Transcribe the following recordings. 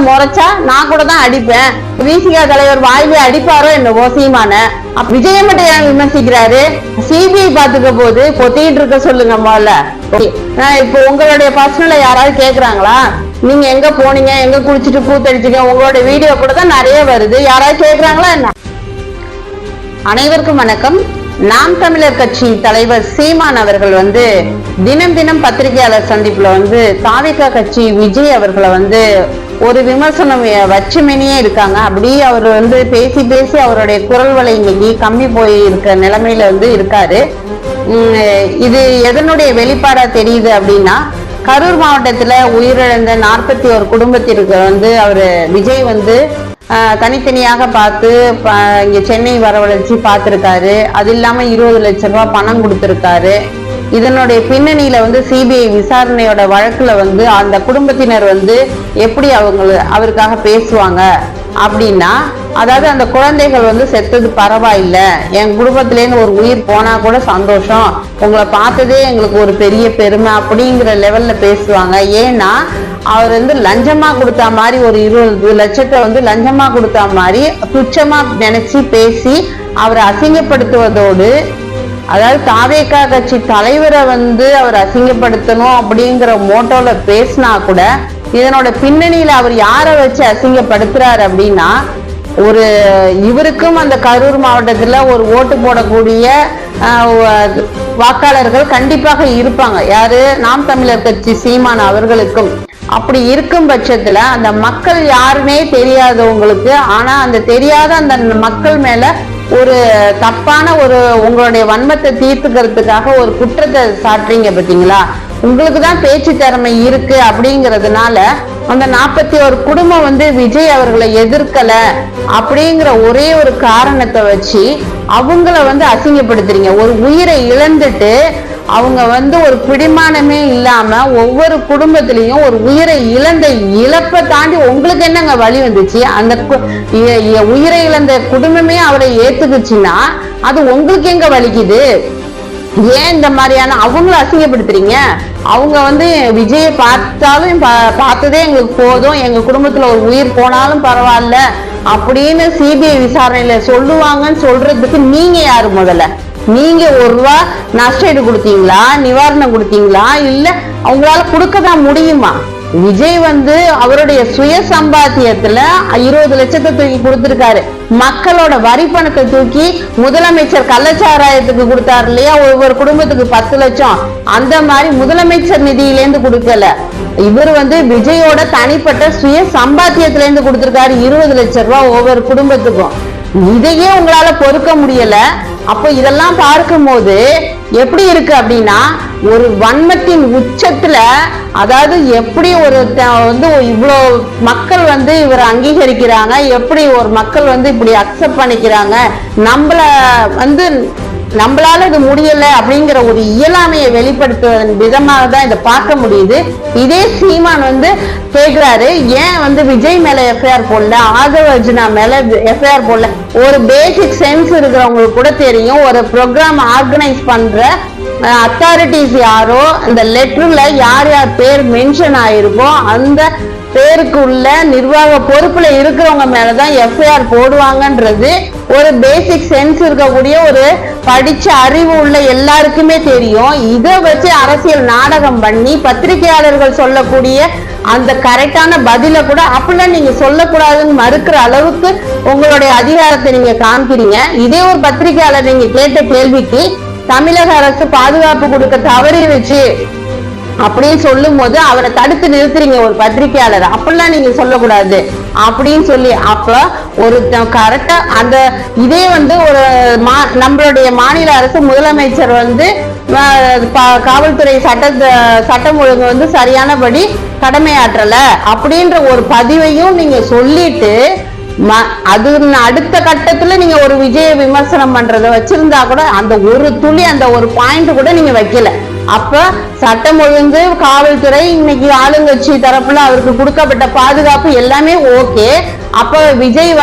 முறைச்சா நான் கூட தான் அடிப்பேன். விசிகா தலைவர் வாயிலே அடிப்பாரோ என்னவோ சீமான. விஜயை மட்டும் ஏன் விமர்சிக்கிறாரு? சிபிஐ பாத்துக்க போது பொத்திட்டு இருக்க சொல்லுங்க முதல்ல. இப்போ உங்களுடைய பர்சனல யாராவது கேக்குறாங்களா? நீங்க எங்க போனீங்க, எங்க குளிச்சுட்டு கூத்தடிச்சீங்க, உங்களோட வீடியோ கூட தான் நிறைய வருது. யாராவது கேக்குறாங்களா என்ன? அனைவருக்கும் வணக்கம். நாம் தமிழர் கட்சி தலைவர் சீமான் அவர்கள் தினம் தினம் பத்திரிகையாளர் சந்திப்புல தாவேகா கட்சி விஜய் அவர்களை ஒரு விமர்சனம் வச்சுமேனியே இருக்காங்க. அப்படி அவர் பேசி பேசி அவருடைய குரல் வலை இன்னைக்கு கம்மி போய் இருக்க நிலைமையில இருக்காரு. இது எதனுடைய வெளிப்பாடா தெரியுது அப்படின்னா, கரூர் மாவட்டத்துல உயிரிழந்த 41 குடும்பத்திற்கு அவரு விஜய் தனித்தனியாக பார்த்து இங்க சென்னை வரவழைச்சு பார்த்திருக்காரு. அது இல்லாம 20 லட்சம் ரூபாய் பணம் கொடுத்திருக்காரு. இதனுடைய பின்னணியில சிபிஐ விசாரணையோட வழக்குல அந்த குடும்பத்தினர் எப்படி அவருக்காக பேசுவாங்க அப்படின்னா, அதாவது அந்த குழந்தைகள் செத்தது பரவாயில்ல, என் குடும்பத்திலேருந்து ஒரு உயிர் போனா கூட சந்தோஷம், உங்களை பார்த்ததே எங்களுக்கு ஒரு பெரிய பெருமை அப்படிங்கிற லெவல்ல பேசுவாங்க. ஏன்னா அவர் லஞ்சமா கொடுத்தா மாதிரி ஒரு 20 லட்சத்தை லஞ்சமா கொடுத்தா மாதிரி துச்சமா நினைச்சு பேசி அவரை அசிங்கப்படுத்துவதோடு, அதாவது தாவேகா கட்சி தலைவரை அவர் அசிங்கப்படுத்தணும் அப்படிங்கிற மோட்டோல பேசினா கூட, இதனோட பின்னணியில அவர் யாரை வச்சு அசிங்கப்படுத்துறாரு அப்படின்னா, ஒரு இவருக்கும் அந்த கரூர் மாவட்டத்துல ஒரு ஓட்டு போடக்கூடிய வாக்காளர்கள் கண்டிப்பாக இருப்பாங்க. யாரு? நாம் தமிழர் கட்சி சீமான் அவர்களுக்கும். அப்படி இருக்கும் பட்சத்துல அந்த மக்கள் யாருமே தெரியாதவங்களுக்கு, ஆனா அந்த தெரியாத அந்த மக்கள் மேல ஒரு தப்பான உங்களுடைய வன்மத்தை தீர்த்துக்கிறதுக்காக ஒரு குற்றத்தை சாட்டுறீங்க பாத்தீங்களா? உங்களுக்கு தான் பேச்சு திறமை இருக்கு அப்படிங்கிறதுனால அந்த 41 குடும்பம் விஜய் அவர்களை எதிர்க்கல அப்படிங்கிற ஒரே ஒரு காரணத்தை வச்சு அவங்கள அசிங்கப்படுத்துறீங்க. ஒரு உயிரை இழந்துட்டு அவங்க ஒரு பிடிமானமே இல்லாம ஒவ்வொரு குடும்பத்திலையும் ஒரு உயிரை இழந்த இழப்பை தாண்டி உங்களுக்கு என்னங்க வழி வந்துச்சு? அந்த உயிரை இழந்த குடும்பமே அவரை ஏத்துக்குச்சுன்னா அது உங்களுக்கு எங்க வலிக்குது? ஏன் இந்த மாதிரியான அவங்கள அசிங்கப்படுத்துறீங்க? அவங்க விஜயை பார்த்தாலும் பார்த்ததே எங்களுக்கு போதும், எங்க குடும்பத்துல ஒரு உயிர் போனாலும் பரவாயில்ல அப்படின்னு சிபிஐ விசாரணையில சொல்லுவாங்கன்னு சொல்றதுக்கு நீங்க யாரு? முதல்ல நீங்க 1 ரூபா நஷ்டஈடு கொடுத்தீங்களா, நிவாரணம் கொடுத்தீங்களா? இல்ல அவங்களால கொடுக்கதான் முடியுமா? விஜய் அவருடைய சுய சம்பாத்தியத்துல 20 லட்சத்தை தூக்கி கொடுத்திருக்காரு. மக்களோட வரி பணத்தை தூக்கி முதலமைச்சர் கள்ளச்சாராயத்துக்கு கொடுத்தாரு இல்லையா, ஒவ்வொரு குடும்பத்துக்கு 10 லட்சம், அந்த மாதிரி முதலமைச்சர் நிதியிலேருந்து கொடுக்கல. இவர் விஜயோட தனிப்பட்ட சுய சம்பாத்தியத்துல இருந்து கொடுத்திருக்காரு 20 லட்சம் ரூபாய் ஒவ்வொரு குடும்பத்துக்கும். இதையே உங்களால பொறுக்க முடியல. அப்போ இதெல்லாம் பார்க்கும் போது எப்படி இருக்கு அப்படின்னா, ஒரு வன்மத்தின் உச்சத்துல, அதாவது எப்படி இவ்வளோ மக்கள் இவரை அங்கீகரிக்கிறாங்க, எப்படி ஒரு மக்கள் இப்படி அக்செப்ட் பண்ணிக்கிறாங்க, நம்மளால இது முடியல அப்படிங்கிற ஒரு இயலாமையை வெளிப்படுத்துவதன் விதமாக தான் இதை பார்க்க முடியுது. இதே சீமான் கேக்குறாரு, ஏன் விஜய் மேல எஃப்ஐஆர் போடல, ஆதவ அர்ஜுனா மேல எஃப்ஐஆர் போடல? ஒரு பேசிக் சென்ஸ் இருக்கிறவங்களுக்கு கூட தெரியும், ஒரு ப்ரோக்ராம் ஆர்கனைஸ் பண்ற அத்தாரிட்டிஸ் யாரோ, அந்த லெட்டர்ல யார் யார் பேர் மென்ஷன் ஆயிருக்கோ அந்த பேருக்கு உள்ள நிர்வாக பொறுப்புல இருக்கிறவங்க மேலதான் எஃப்ஐஆர் போடுவாங்கன்றது ஒரு பேசிக் சென்ஸ் இருக்கக்கூடிய ஒரு படிச்ச அறிவு உள்ள எல்லாருக்குமே தெரியும். இதை வச்சு அரசியல் நாடகம் பண்ணி பத்திரிகையாளர்கள் சொல்லக்கூடிய அந்த கரெக்டான பதில கூட அப்படிலாம் நீங்க சொல்லக்கூடாதுன்னு மறுக்கிற அளவுக்கு உங்களுடைய அதிகாரத்தை நீங்க காமிக்கிறீங்க. இதே ஒரு பத்திரிகையாளர் நீங்க கேட்ட கேள்விக்கு தமிழக அரசு பாதுகாப்பு கொடுக்க தவறிடுச்சு அப்படின்னு சொல்லும் போது அவரை தடுத்து நிறுத்துறீங்க ஒரு பத்திரிகையாளர். அப்படிலாம் நீங்க சொல்லக்கூடாது அப்படின்னு சொல்லி, அப்ப ஒரு கரெக்டா அந்த இதே ஒரு நம்மளுடைய மாநில அரசு முதலமைச்சர் காவல்துறை சட்டம் ஒழுங்கு சரியானபடி கடமையாற்றல அப்படின்ற ஒரு பதிவையும் நீங்க சொல்லிட்டு, அது அடுத்த கட்டத்துல நீங்க ஒரு விஜய விமர்சனம் பண்றத வச்சிருந்தா கூட அந்த ஒரு துளி அந்த ஒரு பாயிண்ட் கூட நீங்க வைக்கல. அப்ப சட்டம் ஒழுங்கு, காவல்துறை, இன்னைக்கு ஆளுங்கட்சி தரப்புல அவருக்கு கொடுக்கப்பட்ட பாதுகாப்பு எல்லாமே ஓகே. அப்ப விஜய்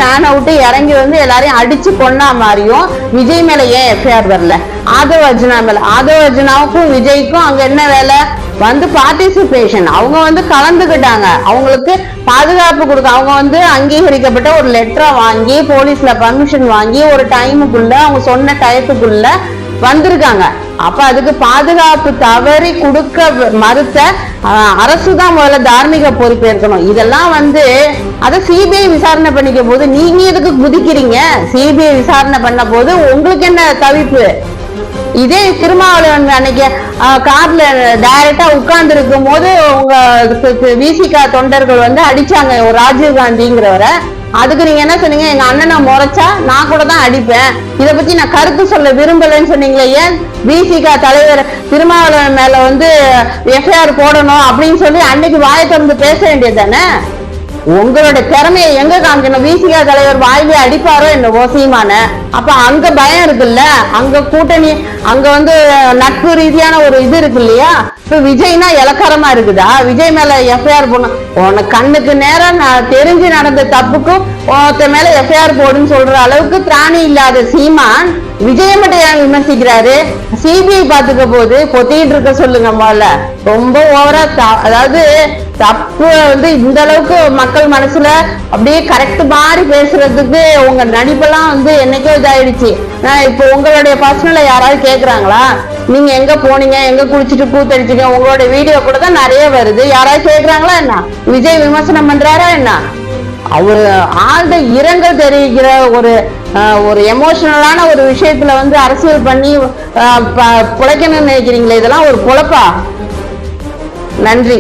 வேன் அவுட்டு இறங்கி எல்லாரையும் அடிச்சு கொண்டா மாதிரியும் விஜய் மேல ஏன் எஃப்ஐஆர் வரல? ஆதவ அர்ஜுனா மேல, ஆதவ அர்ஜுனாவுக்கும் விஜய்க்கும் அங்க என்ன வேலை? வந்து பார்ட்டிசிபேஷன், அவங்க வந்து கலந்துக்கிட்டாங்க, அவங்களுக்கு பாதுகாப்பு கொடுக்க, அவங்க வந்து அங்கீகரிக்கப்பட்ட ஒரு லெட்டரை வாங்கி போலீஸ்ல பர்மிஷன் வாங்கி ஒரு டைமுக்குள்ள அவங்க சொன்ன டயத்துக்குள்ள வந்திருக்காங்க. அப்ப அதுக்கு பாதுகாப்பு தவறி கொடுக்க மறுத்த அரசு தான் முதல்ல தார்மீக பொறுப்பேற்கணும். இதெல்லாம் வந்து அதை சிபிஐ விசாரணை பண்ணிக்க போது நீங்க எதுக்கு குதிக்கிறீங்க? சிபிஐ விசாரணை பண்ண போது உங்களுக்கு என்ன தவிப்பு? இதே திருமாவளவன் அன்னைக்கு கார்ல டைரக்டா உட்கார்ந்து இருக்கும் போது உங்க விசிகா தொண்டர்கள் வந்து அடிச்சாங்க ஒரு ராஜீவ் காந்திங்கிறவரை. அதுக்கு நீங்க என்ன சொன்னீங்க? எங்க அண்ணனை முறைச்சா நான் கூட தான் அடிப்பேன், இதை பத்தி நான் கருத்து சொல்ல விரும்பலன்னு சொன்னீங்களே. ஏன் விசிகா தலைவர் திருமாவளவன் மேல வந்து எஃப்ஐஆர் போடணும் அப்படின்னு சொல்லி அன்னைக்கு வாயை திறந்து பேச வேண்டியது தானே? உங்களோட திறமையை எங்க காமிக்கணும்? விசிகா தலைவர் வாயிலே அடிப்பாரோ என்னவோ சீமான. அப்ப அங்க பயம் இருக்குல்ல, அங்க கூட்டணி, அங்க வந்து நட்பு ரீதியான ஒரு இது இருக்கு இல்லையா? இப்ப விஜய்னா இலக்காரமா இருக்குதா? விஜய் மேல எஃப்ஐஆர் போடணும்? உனக்கு கண்ணுக்கு நேரம் தெரிஞ்சு நடந்த தப்புக்கும் ஒருத்த மேல எஃப்ஐஆர் போடுன்னு சொல்ற அளவுக்கு திராணி இல்லாத சீமான் விஜய் மட்டும் ஏன் விமர்சிக்கிறாரு? சிபிஐ பாத்துக்க போது பொத்திட்டு இருக்க சொல்லுங்க முதல்ல. ரொம்ப ஓவரா அதாவது தப்பு வந்து இந்த அளவுக்கு மக்கள் மனசுல அப்படியே கரெக்ட் மாதிரி பேசுறதுக்கு உங்க நடிப்பெல்லாம் வந்து என்னைக்கோ இதாயிடுச்சு. இப்போ உங்களுடைய பர்சனல யாராவது கேக்குறாங்களா? நீங்க எங்க போனீங்க, எங்க குளிச்சுட்டு கூத்தடிச்சீங்க, உங்களோட வீடியோ கூட தான் நிறைய வருது. யாராவது கேக்குறாங்களா என்ன? விஜய் விமர்சனம் பண்றாரா என்ன? அவரு ஆழ்ந்த இரங்கல் தெரிவிக்கிற ஒரு எமோஷனலான ஒரு விஷயத்துல வந்து அரசியல் பண்ணி பிழைக்கணும்னு நினைக்கிறீங்களே, இதெல்லாம் ஒரு பொழப்பா? நன்றி.